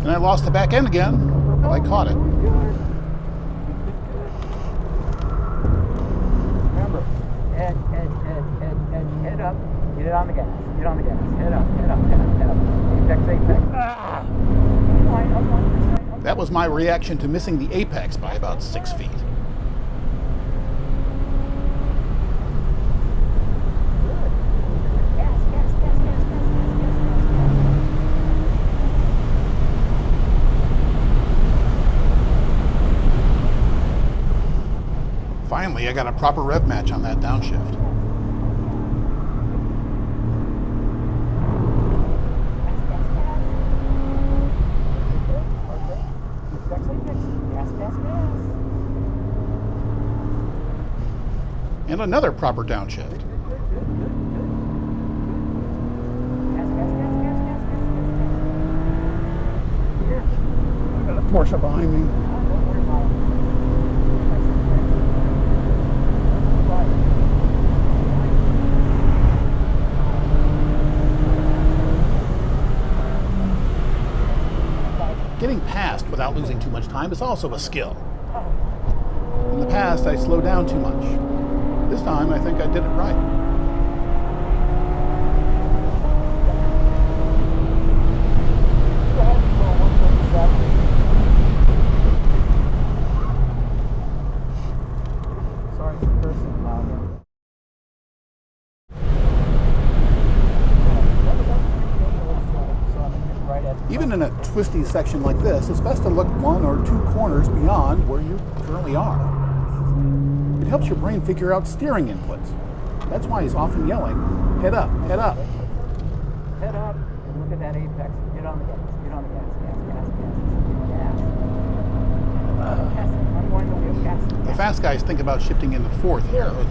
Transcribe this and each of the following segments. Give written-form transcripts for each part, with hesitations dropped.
And I lost the back end again, but I caught it. Remember, head up, get it on the gas, head up. Apex. That was my reaction to missing the apex by about 6 feet. Finally, I got a proper rev match on that downshift. And another proper downshift. I got a Porsche behind me. Getting past without losing too much time is also a skill. In the past, I slowed down too much. This time, I think I did it right. Sorry for cursing, Mom. Even in a twisty section like this, it's best to look 1 or 2 corners beyond where you currently are. It helps your brain figure out steering inputs. That's why he's often yelling, head up, head up. Head up and look at that apex. Get on the gas, gas. Unwind the wheel, gas. The fast guys think about shifting into 4th here. You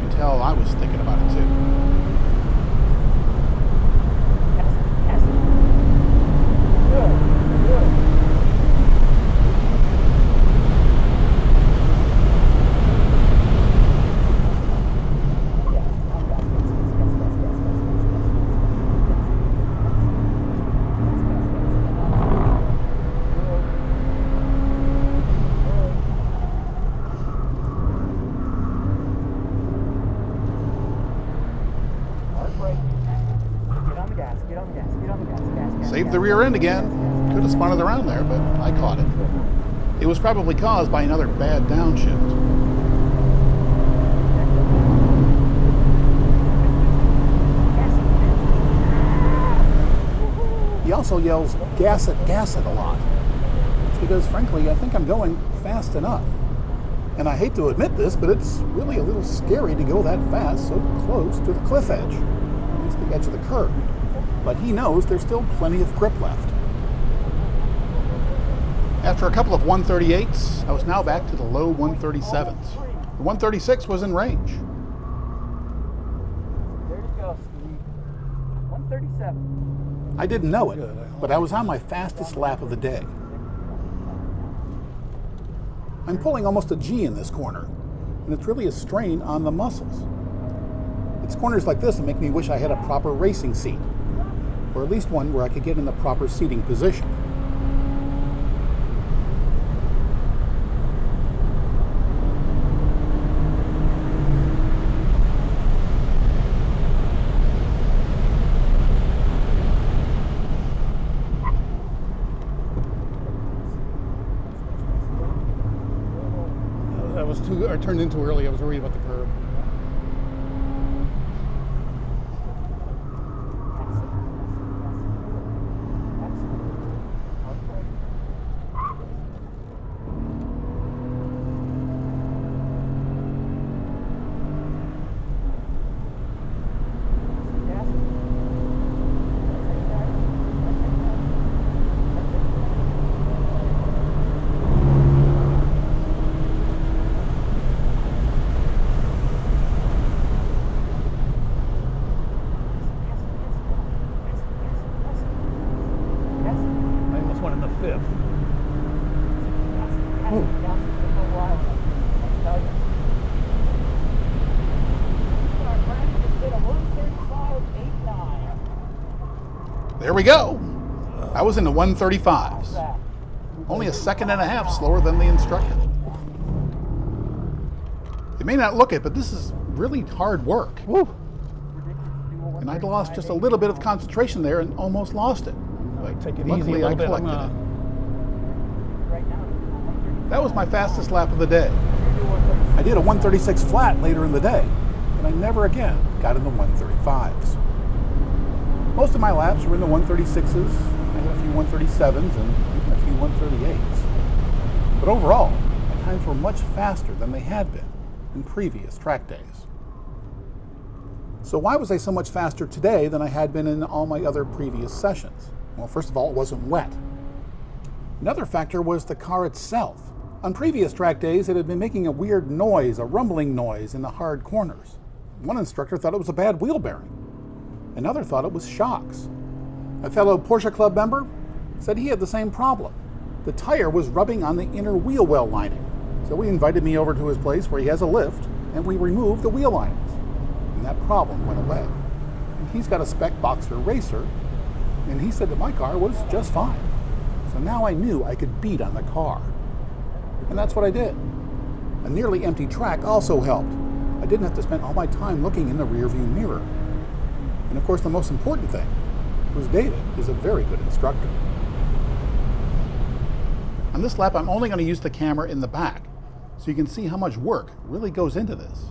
can tell I was thinking about it too. Saved the rear end again. Could have spun it around there, but I caught it. It was probably caused by another bad downshift. He also yells, gas it a lot. It's because, frankly, I think I'm going fast enough. And I hate to admit this, but it's really a little scary to go that fast so close to the cliff edge. At least the edge of the curb. But he knows there's still plenty of grip left. After a couple of 138s, I was now back to the low 137s. The 136 was in range. There you go, Steve. 137. I didn't know it, but I was on my fastest lap of the day. I'm pulling almost a G in this corner, and it's really a strain on the muscles. It's corners like this that make me wish I had a proper racing seat, or at least one where I could get in the proper seating position. I turned in too early. I was worried about the curb. There we go. I was in the 135s. Only a second and a half slower than the instructor. You may not look it, but this is really hard work. Woo. And I'd lost just a little bit of concentration there and almost lost it. But Take it easy luckily, a I little bit. collected it. That was my fastest lap of the day. I did a 136 flat later in the day, but I never again got in the 135s. Most of my laps were in the 136s, I had a few 137s, and even a few 138s. But overall, my times were much faster than they had been in previous track days. So why was I so much faster today than I had been in all my other previous sessions? Well, first of all, it wasn't wet. Another factor was the car itself. On previous track days, it had been making a weird noise, a rumbling noise in the hard corners. One instructor thought it was a bad wheel bearing. Another thought it was shocks. A fellow Porsche Club member said he had the same problem. The tire was rubbing on the inner wheel well lining. So he invited me over to his place where he has a lift, and we removed the wheel linings. And that problem went away. And he's got a spec Boxster racer, and he said that my car was just fine. So now I knew I could beat on the car. And that's what I did. A nearly empty track also helped. I didn't have to spend all my time looking in the rearview mirror. And of course, the most important thing was David is a very good instructor. On this lap, I'm only going to use the camera in the back, so you can see how much work really goes into this.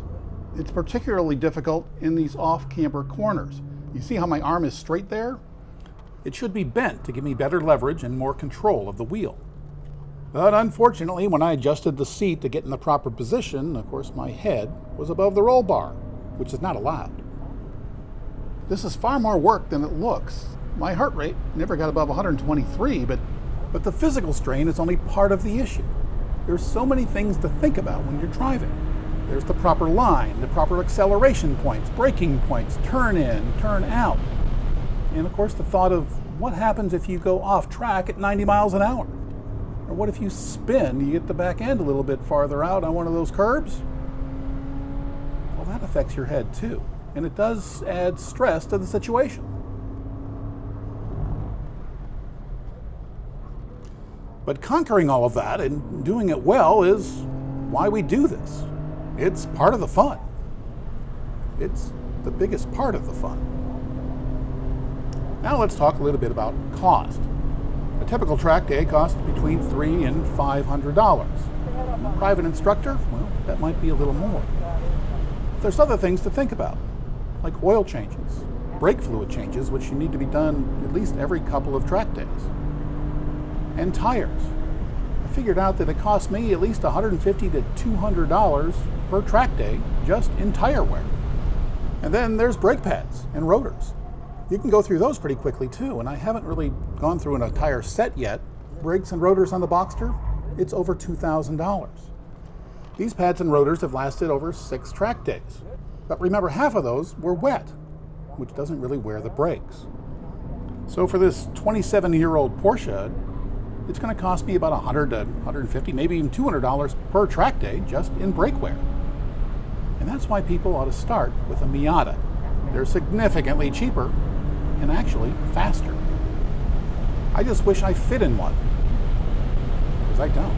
It's particularly difficult in these off-camber corners. You see how my arm is straight there? It should be bent to give me better leverage and more control of the wheel. But unfortunately, when I adjusted the seat to get in the proper position, of course my head was above the roll bar, which is not allowed. This is far more work than it looks. My heart rate never got above 123, but the physical strain is only part of the issue. There's so many things to think about when you're driving. There's the proper line, the proper acceleration points, braking points, turn in, turn out. And of course the thought of what happens if you go off track at 90 miles an hour? Or what if you spin, you get the back end a little bit farther out on one of those curbs? Well, that affects your head too. And it does add stress to the situation. But conquering all of that and doing it well is why we do this. It's part of the fun. It's the biggest part of the fun. Now let's talk a little bit about cost. A typical track day costs between $300 and $500. A private instructor, well, that might be a little more. There's other things to think about, like oil changes, brake fluid changes, which you need to be done at least every couple of track days, and tires. I figured out that it cost me at least $150 to $200 per track day just in tire wear. And then there's brake pads and rotors. You can go through those pretty quickly too, and I haven't really gone through an entire set yet. Brakes and rotors on the Boxster, it's over $2,000. These pads and rotors have lasted over 6 track days. But remember, half of those were wet, which doesn't really wear the brakes. So for this 27-year-old Porsche, it's going to cost me about $100 to $150, maybe even $200 per track day just in brake wear. And that's why people ought to start with a Miata. They're significantly cheaper and actually faster. I just wish I fit in one, because I don't.